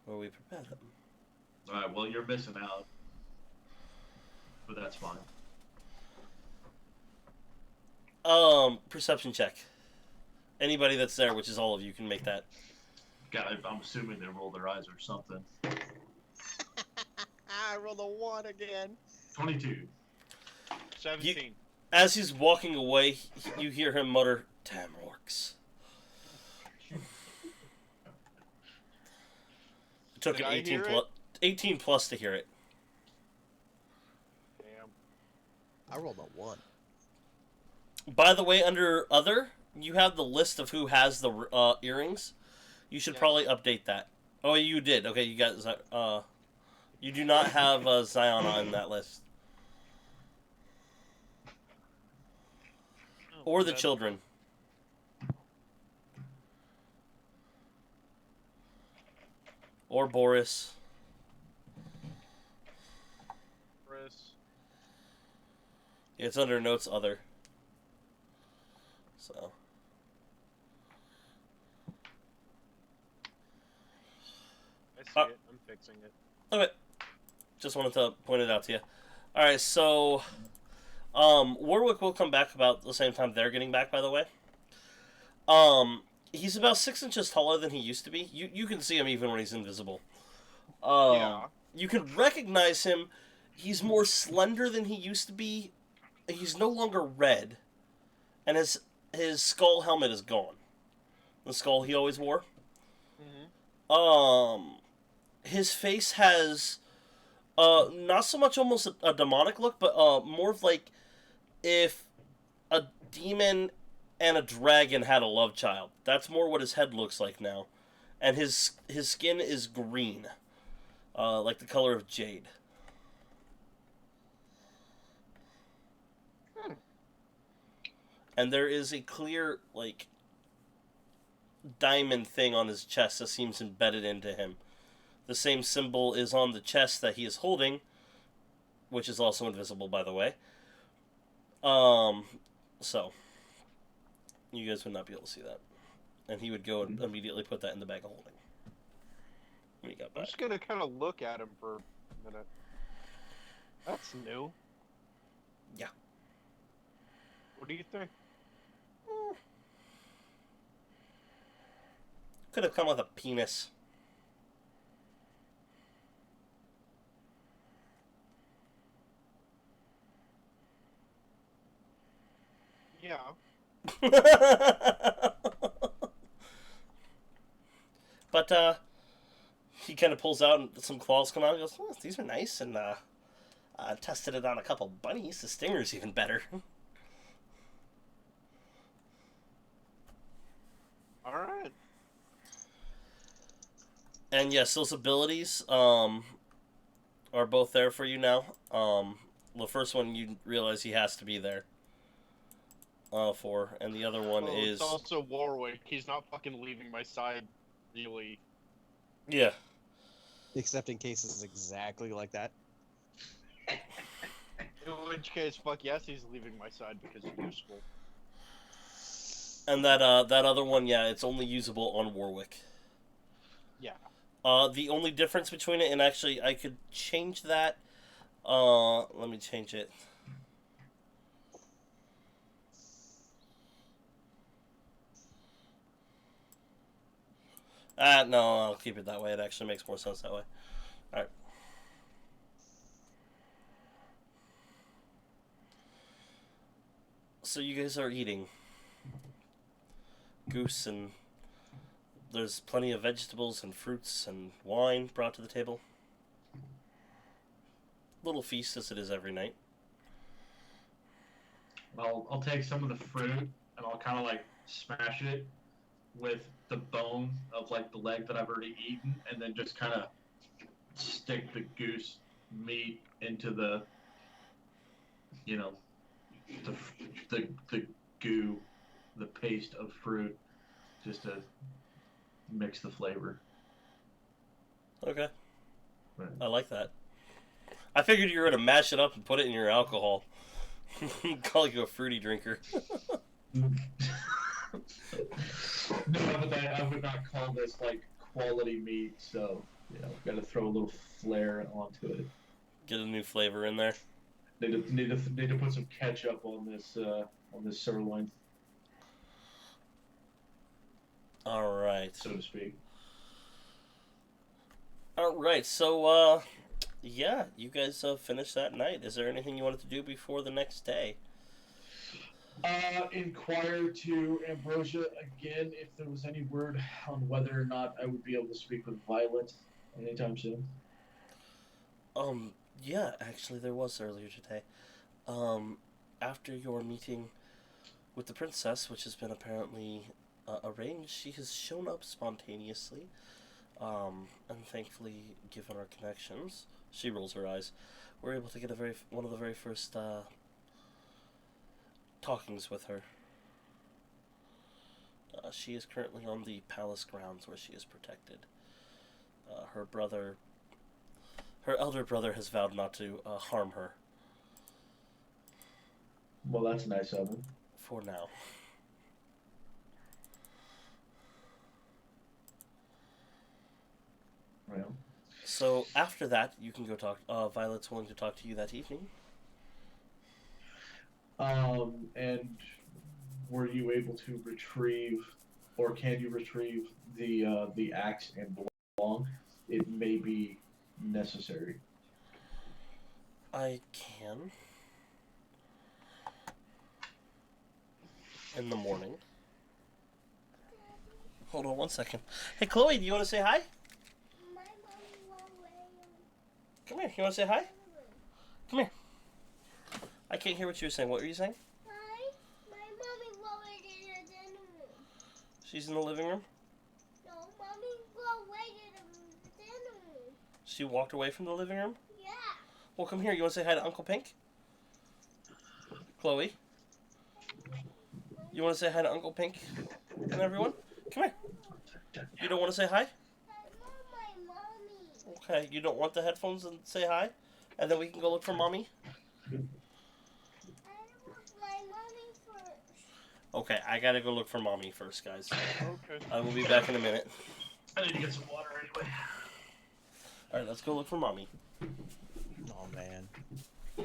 where we prepare them. All right. Well, you're missing out, but that's fine. Perception check. Anybody that's there, which is all of you, can make that. I'm assuming they roll their eyes or something. I rolled a 1 again. 22. 17. As he's walking away, you hear him mutter, "Damn orcs." It took Did an I 18 hear plus, 18 plus to hear it. Damn. I rolled a 1. By the way, under other, you have the list of who has the earrings. You should Yes. probably update that. Oh, you did. Okay, you got you do not have Zion on that list. Oh, Or the that- children. Or Boris. Chris. It's under notes other. So. I see it. I'm fixing it. Okay. Just wanted to point it out to you. Alright, so Warwick will come back about the same time they're getting back, by the way. He's about 6 inches taller than he used to be. You can see him even when he's invisible. Yeah. You can recognize him. He's more slender than he used to be. He's no longer red. And his skull helmet is gone. The skull he always wore. Mm-hmm. His face has not so much almost a demonic look, but more of like if a demon and a dragon had a love child. That's more what his head looks like now. And his skin is green. Like the color of jade. And there is a clear, like, diamond thing on his chest that seems embedded into him. The same symbol is on the chest that he is holding, which is also invisible, by the way. So, you guys would not be able to see that. And he would go and immediately put that in the bag of holding. When he got I'm back. just gonna kind of look at him for a minute. That's new. Yeah. What do you think? Could have come with a penis. Yeah. But he kind of pulls out and some claws come out and goes, "Oh, these are nice," and tested it on a couple bunnies. The stinger's even better. All right. And yes, those abilities are both there for you now. The first one you realize he has to be there for, and the other one Well, is it's also Warwick. He's not fucking leaving my side, really. yeah. Except in cases exactly like that. In which case, fuck yes, he's leaving my side because he's useful. And that other one, yeah, it's only usable on Warwick. Yeah. The only difference between it, and actually I could change that. Let me change it. No, I'll keep it that way. It actually makes more sense that way. Alright. So you guys are eating goose, and there's plenty of vegetables and fruits and wine brought to the table. Little feast as it is every night. I'll take some of the fruit and I'll kind of like smash it with the bone of like the leg that I've already eaten, and then just kind of stick the goose meat into the, you know, the goo, the paste of fruit, just to mix the flavor. Okay. Right. I like that. I figured you were going to mash it up and put it in your alcohol. Call you a fruity drinker. No, but I would not call this like quality meat, so Got to throw a little flair onto it. Get a new flavor in there. Need to put some ketchup on this sirloin, All right. so to speak. All right. So, yeah, you guys finished that night. Is there anything you wanted to do before the next day? Inquire to Ambrosia again if there was any word on whether or not I would be able to speak with Violet anytime soon. Yeah, actually, there was earlier today. After your meeting with the princess, which has been apparently arranged, she has shown up spontaneously. And thankfully, given our connections, she rolls her eyes. We're able to get one of the very first talkings with her. She is currently on the palace grounds where she is protected. Her elder brother has vowed not to harm her. Well, that's nice of him. For now. Well. So after that, you can go talk. Violet's willing to talk to you that evening. And were you able to retrieve, or can you retrieve the axe and belong? It may be necessary. I can. In the morning. Hold on one second. Hey, Chloe, do you want to say hi? Come here. You want to say hi? Come here. I can't hear what you were saying. What were you saying? Hi. My mommy lowered in the dinner room. She's in the living room? No, mommy lowered in the dinner room. She walked away from the living room? Yeah. Well, come here. You want to say hi to Uncle Pink? Chloe? You want to say hi to Uncle Pink and everyone? Come here. You don't want to say hi? I want my mommy. Okay, you don't want the headphones and say hi? And then we can go look for Mommy? I want my mommy first. Okay, I gotta go look for Mommy first, guys. Okay. I will be back in a minute. I need to get some water anyway. Alright, let's go look for Mommy. Oh man. No,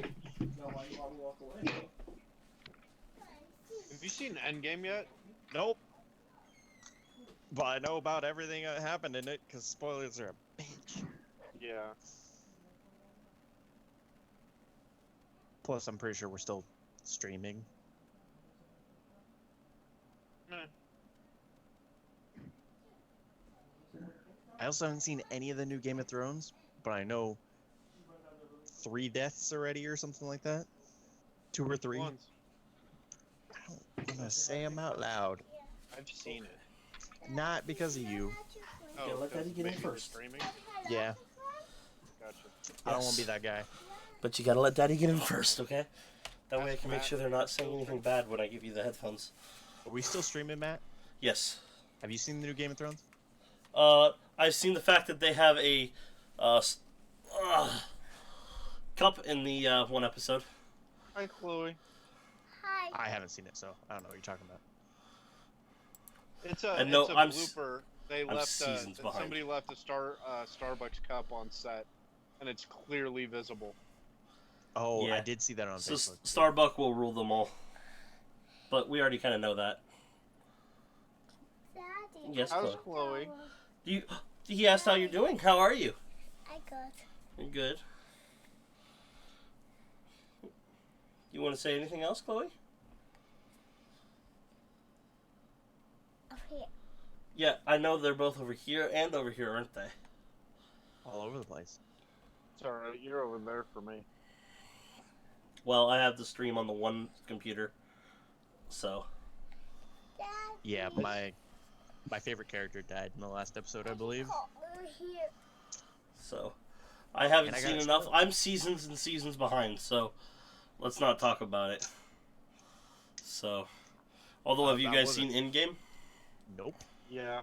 why did Mommy walk away? Have you seen Endgame yet? Nope. But I know about everything that happened in it because spoilers are a bitch. Yeah. Plus, I'm pretty sure we're still streaming. Eh. I also haven't seen any of the new Game of Thrones, but I know 3 deaths already or something like that. 2 or 3. Once. I don't want to say them out loud. I've seen it. Not because of you. Yeah, let Daddy get in maybe the first. Streaming? Yeah, Gotcha. I don't want to be that guy. But you gotta let Daddy get in first, okay? That way I Ask can make Matt. sure they're not saying anything bad when I give you the headphones. Are we still streaming, Matt? Yes. Have you seen the new Game of Thrones? I've seen the fact that they have a cup in the one episode. Hi, Chloe. Hi. I haven't seen it, so I don't know what you're talking about. It's a, And no, it's a I'm blooper. They I'm left seasons behind. somebody left a Starbucks cup on set, and it's clearly visible. Oh, Yeah. I did see that on So Facebook. Starbuck will rule them all. But we already kind of know that. Daddy. Yes, How's Chloe. Chloe? He asked how you're doing. How are you? I got You're good. You want to say anything else, Chloe? up here. Yeah, I know they're both over here and over here, aren't they? All over the place. It's alright, you're over there for me. Well, I have the stream on the one computer, so. Daddy. Yeah, my favorite character died in the last episode, I believe. Over here. So, I haven't And I seen got enough. spoiled. I'm seasons and seasons behind, so let's not talk about it. So, although have you That guys wasn't- seen Endgame? Nope. Yeah.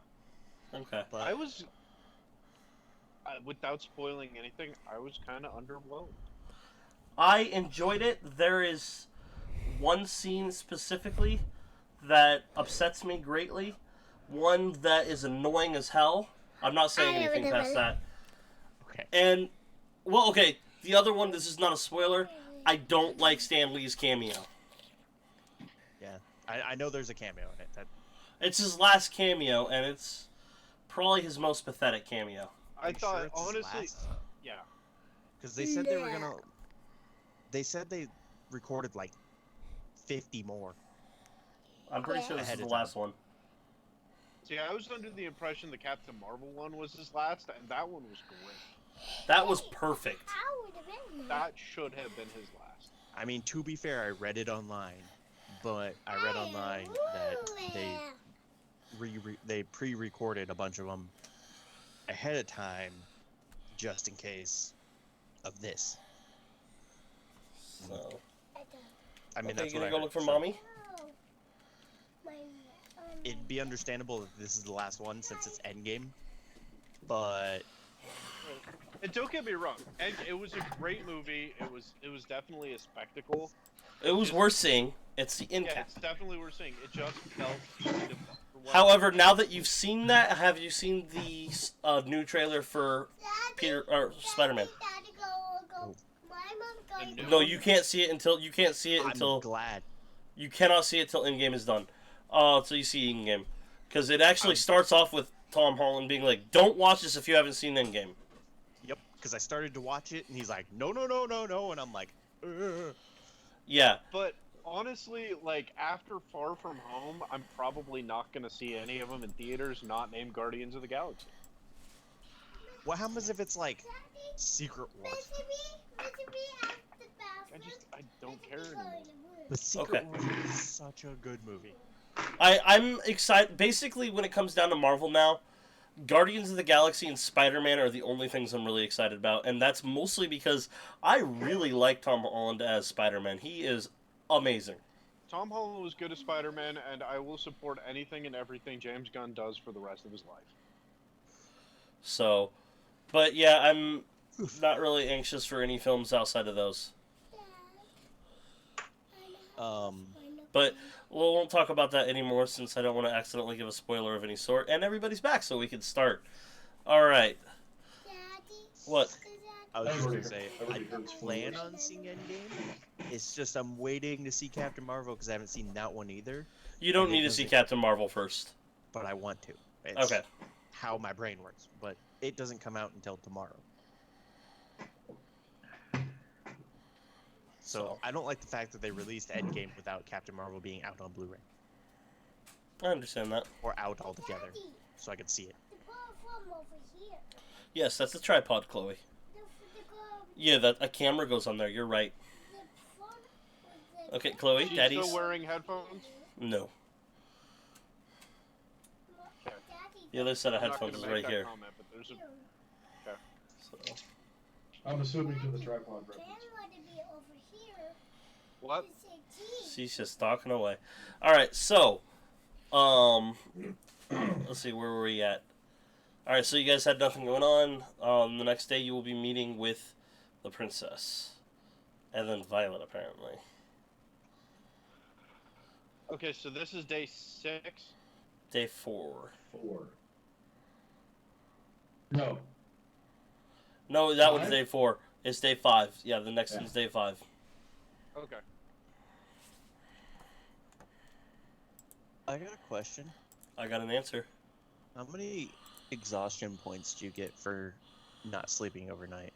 Okay. But I was, without spoiling anything, I was kind of underwhelmed. I enjoyed it. There is one scene specifically that upsets me greatly. One that is annoying as hell. I'm not saying I anything never past did that. Okay. And, well, okay, the other one, this is not a spoiler, I don't like Stan Lee's cameo. Yeah. I know there's a cameo in it. It's his last cameo, and it's probably his most pathetic cameo. I thought, honestly, yeah. Because they said they were gonna. They said they recorded like 50 more. I'm pretty sure this is Ahead the of time. last one. See, I was under the impression the Captain Marvel one was his last, and that one was great. That was perfect. I would have been there. That should have been his last. I mean, to be fair, I read it online, but I read online that they pre-recorded a bunch of them ahead of time, just in case of this. So, I mean, okay, that's you what gonna I go heard, look for so mommy? Oh. My, It'd be understandable if this is the last one since it's Endgame, but And don't get me wrong, and it was a great movie. It was definitely a spectacle. It was worth seeing. It's the end Yeah, cap. it's definitely worth seeing. It just felt kind of underwhelming. However, now that you've seen that, have you seen the new trailer for Spider-Man? Daddy, go. My mom's going The new No, one? you can't see it until I'm glad. you cannot see it till Endgame is done. Till you see Endgame, because it actually starts off with Tom Holland being like, "Don't watch this if you haven't seen Endgame." Yep, because I started to watch it, and he's like, no, and I'm like, ugh. Yeah, But honestly, like after Far From Home, I'm probably not gonna see any of them in theaters not named Guardians of the Galaxy. What happens if it's like Secret Wars? I don't care anymore. The Secret Okay. Wars is such a good movie. I'm excited. Basically, when it comes down to Marvel now, Guardians of the Galaxy and Spider-Man are the only things I'm really excited about, and that's mostly because I really like Tom Holland as Spider-Man. He is amazing. Tom Holland was good as Spider-Man, and I will support anything and everything James Gunn does for the rest of his life. So, but yeah, I'm not really anxious for any films outside of those. But we won't talk about that anymore since I don't want to accidentally give a spoiler of any sort. And everybody's back, so we can start. All right. What? I was just gonna say, I Everybody heard plan spoilers. on seeing Endgame. It's just I'm waiting to see Captain Marvel because I haven't seen that one either. You don't And need to because see it- Captain Marvel first. But I want to. It's Okay. how my brain works. But it doesn't come out until tomorrow. So I don't like the fact that they released Endgame without Captain Marvel being out on Blu-ray I understand that. or out altogether, so I could see it. Yes, that's the tripod, Chloe. Yeah, that a camera goes on there. You're right. Okay, Chloe, She's Daddy's. still wearing headphones? No. Okay. The other set of I'm not headphones gonna is make right that here. comment, but there's a So, I'm assuming to the tripod reference. what? she's just talking away. All right, so, let's see, where were we at? All right, so you guys had nothing going on. The next day you will be meeting with the princess, and then Violet apparently. Okay, so this is day 6. Day 4. 4. No. No, that one's Five? day 4. It's day 5. Yeah, the next Yeah. one's day 5. Okay. I got a question. I got an answer. How many exhaustion points do you get for not sleeping overnight?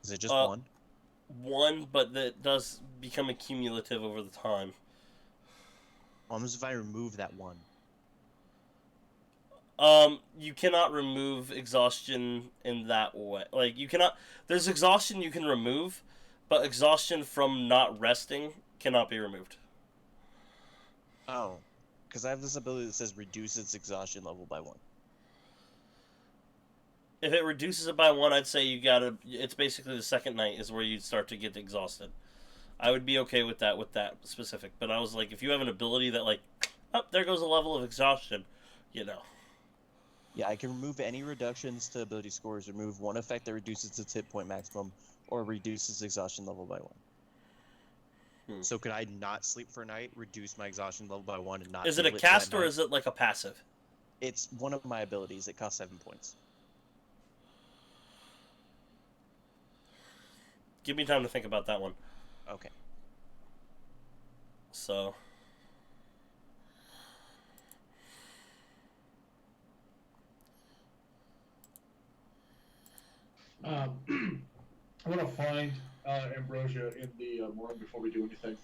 Is it just one? 1, but that does become accumulative over the time. Almost if I remove that one. You cannot remove exhaustion in that way. Like, you cannot... There's exhaustion you can remove, but exhaustion from not resting cannot be removed. Oh. Because I have this ability that says reduce its exhaustion level by 1. If it reduces it by 1, I'd say you gotta... It's basically the second night is where you'd start to get exhausted. I would be okay with that specific. But I was like, if you have an ability that, like... Oh, there goes a level of exhaustion. You know. Yeah, I can remove any reductions to ability scores, remove one effect that reduces its hit point maximum, or reduces exhaustion level by 1. So could I not sleep for a night, reduce my exhaustion level by 1, and not Is it a feel for that cast or night? is it like a passive? It's one of my abilities. It costs 7 points. Give me time to think about that one. Okay. So. I want to find Ambrosia in the room before we do anything.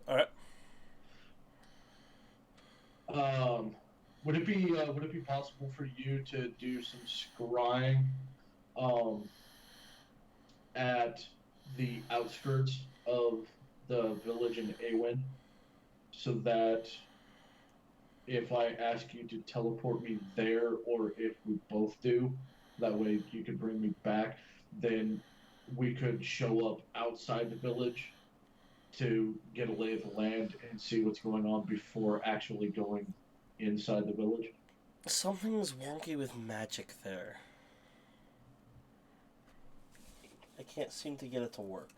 All right. Would it be possible for you to do some scrying at the outskirts of the village in Awen, so that if I ask you to teleport me there, or if we both do, that way you could bring me back, then we could show up outside the village to get a lay of the land and see what's going on before actually going inside the village. Something's wonky with magic there. I can't seem to get it to work.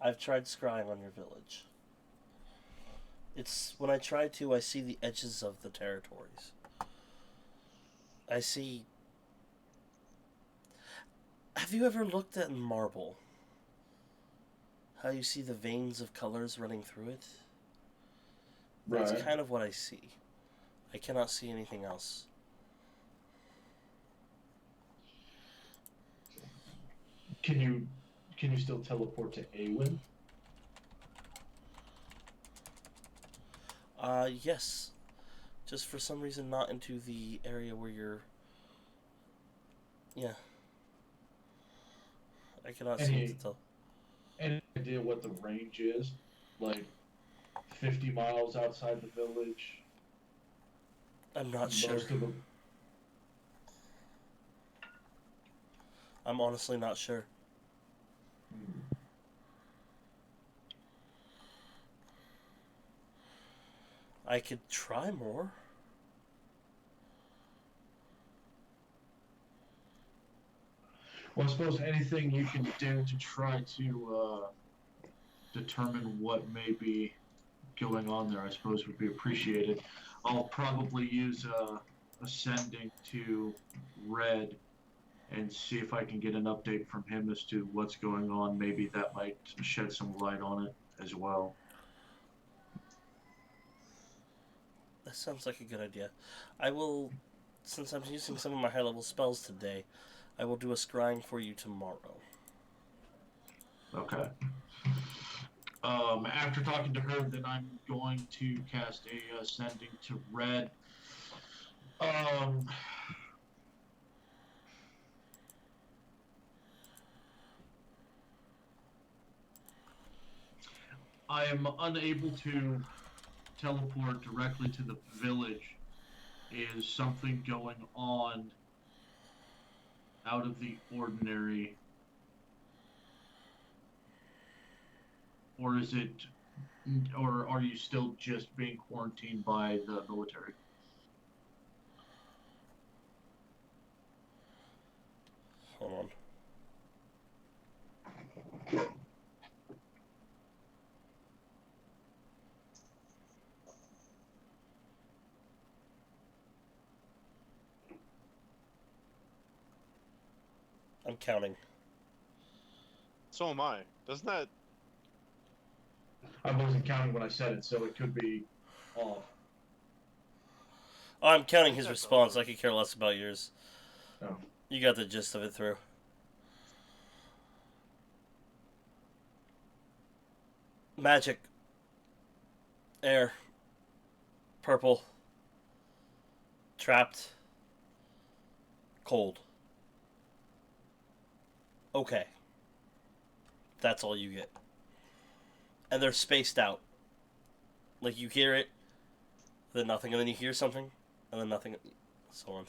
I've tried scrying on your village. It's when I try to, I see the edges of the territories. I see. Have you ever looked at marble? How you see the veins of colors running through it? That's Right. kind of what I see. I cannot see anything else. Can you still teleport to Awen? Yes. Just for some reason not into the area where you're... Yeah. I cannot seem to tell. Any idea what the range is? Like 50 miles outside the village? I'm not sure. Most of the... I'm honestly not sure. I could try more. Well, I suppose anything you can do to try to determine what may be going on there, I suppose, would be appreciated. I'll probably use ascending to Red and see if I can get an update from him as to what's going on. Maybe that might shed some light on it as well. That sounds like a good idea. I will, since I'm using some of my high-level spells today, I will do a scrying for you tomorrow. Okay. After talking to her, then I'm going to cast a ascending to Red. I am unable to teleport directly to the village. Is something going on out of the ordinary? Or is it, or are you still just being quarantined by the military? Hold on. I'm counting. So am I. Doesn't that? I wasn't counting when I said it, so it could be off. Oh, I'm counting his That's response. over. I could care less about yours. Oh. You got the gist of it through. Magic. Air. Purple. Trapped. Cold. Okay. That's all you get. And they're spaced out. Like, you hear it, then nothing, and then you hear something, and then nothing, so on.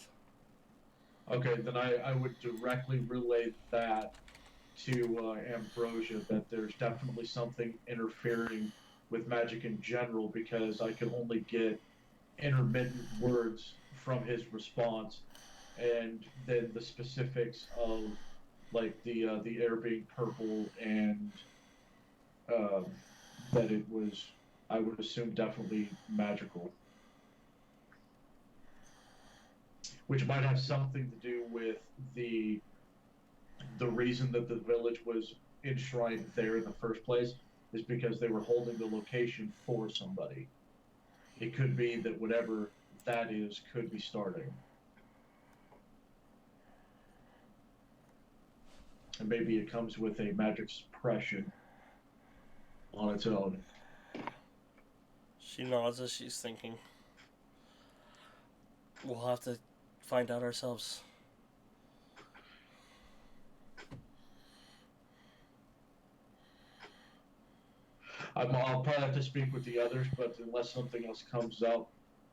Okay, then I would directly relay that to Ambrosia, that there's definitely something interfering with magic in general, because I can only get intermittent words from his response, and then the specifics of like the air being purple and that it was, I would assume, definitely magical. Which might have something to do with the reason that the village was enshrined there in the first place is because they were holding the location for somebody. It could be that whatever that is could be starting. And maybe it comes with a magic suppression on its own. She nods as she's thinking. We'll have to find out ourselves. I'll probably have to speak with the others, but unless something else comes up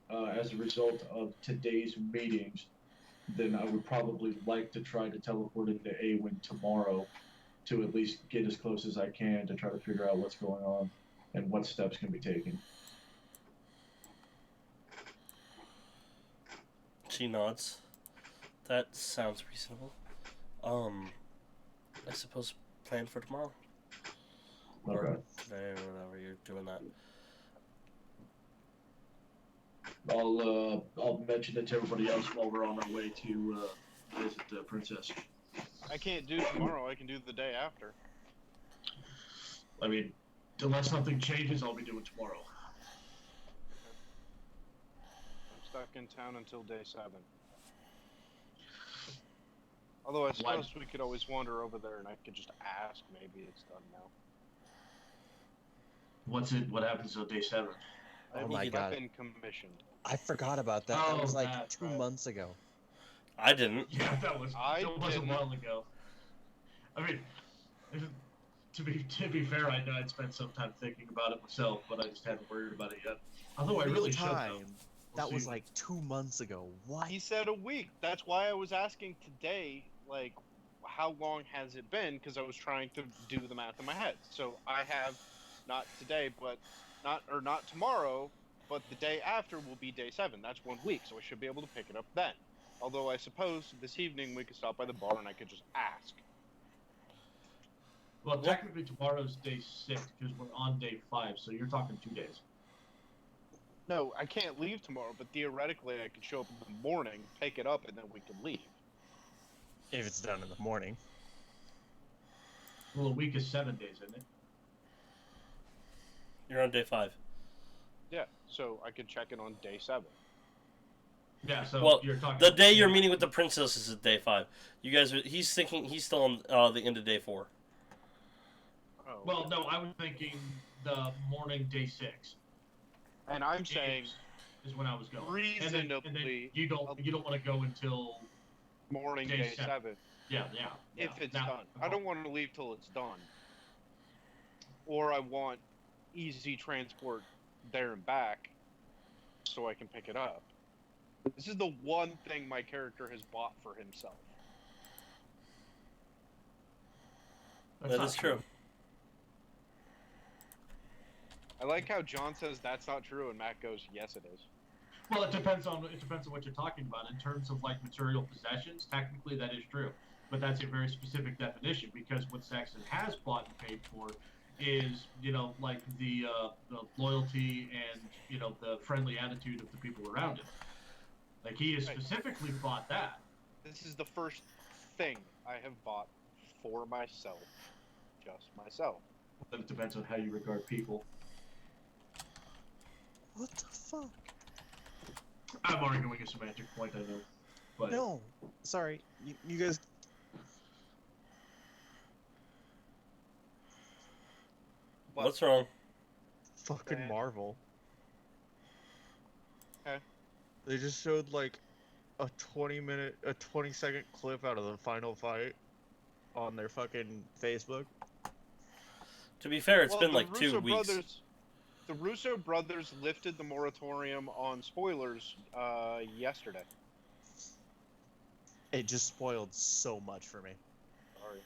as a result of today's meetings, then I would probably like to try to teleport into Awen tomorrow to at least get as close as I can to try to figure out what's going on and what steps can be taken. She nods. That sounds reasonable. I suppose plan for tomorrow. Or Okay. today, or whatever you're doing that. I'll mention it to everybody else while we're on our way to visit the princess. I can't do tomorrow. I can do the day after. I mean, unless something changes, I'll be doing tomorrow. I'm stuck in town until day 7. Although I suppose we could always wander over there and I could just ask. Maybe it's done now. What happens on day 7? Oh my God. Been commissioned. I forgot about that. Oh, that was like that's 2 right. months ago. I didn't. Yeah, that was I a while ago. I mean, to be fair, I know I'd spent some time thinking about it myself, but I just hadn't worried about it yet. Although I really should. Though. That was like 2 months ago. What? He said a week. That's why I was asking today, like, how long has it been? Because I was trying to do the math in my head. So I have, not today, but not tomorrow, but the day after will be day 7. That's 1 week, so I should be able to pick it up then. Although I suppose this evening we could stop by the bar and I could just ask. Well, technically tomorrow's day 6 because we're on day 5, so you're talking 2 days. No, I can't leave tomorrow, but theoretically I could show up in the morning, pick it up, and then we could leave. If it's done in the morning. Well, a week is 7 days, isn't it? You're on day 5. Yeah, so I could check it on day 7. Yeah, so Well, you're talking the day you're meeting with the princess is at day 5. You guys are. He's thinking he's still on the end of day 4. Oh, Well, no, I was thinking the morning day 6. and I'm saying is when I was going. reasonably and then you don't want to go until morning day day 7. 7. yeah. If it's Now- done. I don't want to leave till it's done. Or I want easy transport there and back so I can pick it up. This is the one thing my character has bought for himself. That's That not is true. I like how John says that's not true and Matt goes, yes it is. Well, it depends on what you're talking about. In terms of like material possessions, technically that is true, but that's a very specific definition because what Saxon has bought and paid for is like the loyalty and the friendly attitude of the people around him. Like he has Right. specifically bought that. This is the first thing I have bought for myself. Just myself. But it depends on how you regard people. What the fuck? I'm arguing a semantic point, I know, but No. Sorry. You guys. But What's wrong? Fucking Man. Marvel. Okay. They just showed like a 20-second clip out of the final fight on their fucking Facebook. To be fair, it's Well, been the like 2 Russo weeks. The Russo brothers lifted the moratorium on spoilers yesterday. It just spoiled so much for me. Sorry.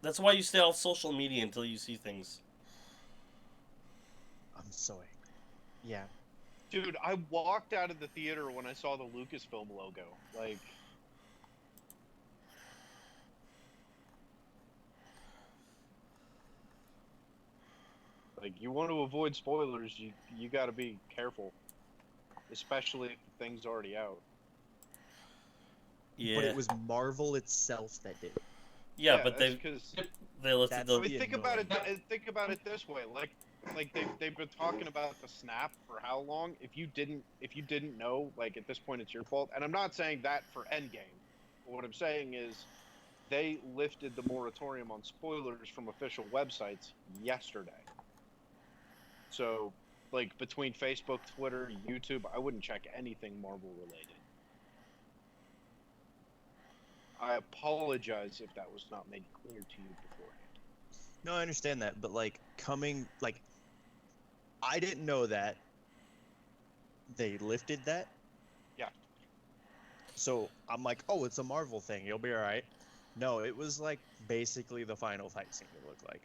That's why you stay off social media until you see things. I'm so angry. Yeah. Dude, I walked out of the theater when I saw the Lucasfilm logo. Like you want to avoid spoilers, you got to be careful, especially if the thing's already out. Yeah. But it was Marvel itself that did it. yeah, but that's they 'cause They lifted That's the. I mean, the think about it. annoying- Think about it this way. Like they've been talking about the snap for how long? If you didn't know, like at this point, it's your fault. And I'm not saying that for Endgame. But what I'm saying is, they lifted the moratorium on spoilers from official websites yesterday. So, like between Facebook, Twitter, YouTube, I wouldn't check anything Marvel related. I apologize if that was not made clear to you beforehand. No, I understand that, but like I didn't know that they lifted that. Yeah. So I'm like, oh, it's a Marvel thing. You'll be all right. No, it was like basically the final fight scene. It looked like.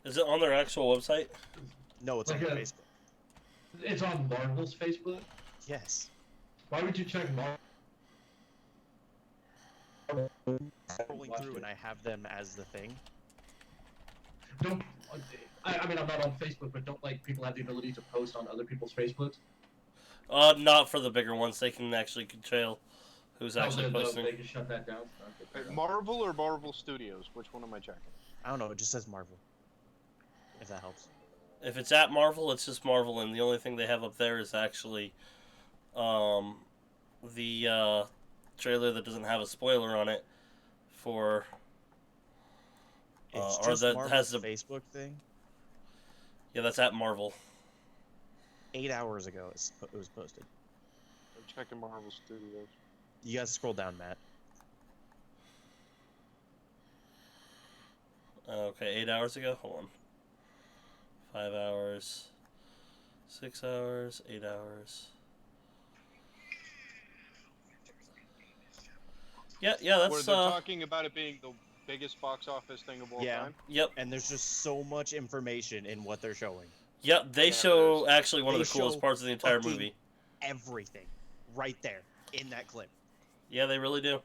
Is it on their actual website? No, it's on Like a- Facebook. It's on Marvel's Facebook. Yes. Why would you check Marvel? Scrolling through and I have them as the thing. Don't. I mean, I'm not on Facebook, but don't like people have the ability to post on other people's Facebooks? Not for the bigger ones. They can actually control who's actually posting. They can shut that down. Okay. Marvel or Marvel Studios? Which one am I checking? I don't know. It just says Marvel. If that helps. If it's at Marvel, it's just Marvel, and the only thing they have up there is actually the trailer that doesn't have a spoiler on it for. It's or just that Marvel's has the Facebook thing. Yeah, that's at Marvel. 8 hours ago, it was posted. I'm checking Marvel Studios. You guys scroll down, Matt. Okay, 8 hours ago? Hold on. 5 hours. 6 hours. 8 hours. Yeah, Where that's they're talking about it being the biggest box office thing of all Yeah. time. Yep. And there's just so much information in what they're showing. Yep, they Yeah, show there's- actually one of they the coolest show parts of the entire fucking- movie. Everything. Right there. In that clip. Yeah, they really do.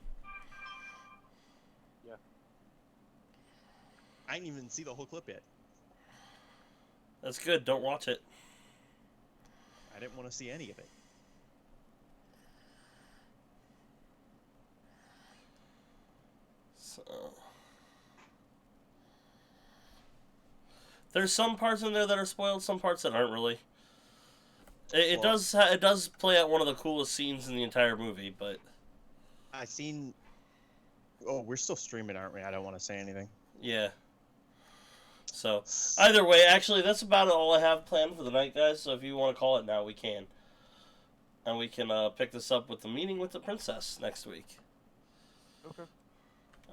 I didn't even see the whole clip yet. That's good. Don't watch it. I didn't want to see any of it. So there's some parts in there that are spoiled, some parts that aren't really. It Well- it does play out one of the coolest scenes in the entire movie, but I seen. Oh, we're still streaming, aren't we? I don't want to say anything. yeah. So either way, actually, that's about all I have planned for the night, guys. So if you want to call it now, we can, and we can pick this up with the meeting with the princess next week. Okay.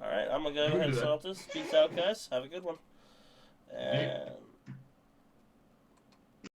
All right, I'm gonna go You can ahead and do that. start this. Peace out, guys. Have a good one. And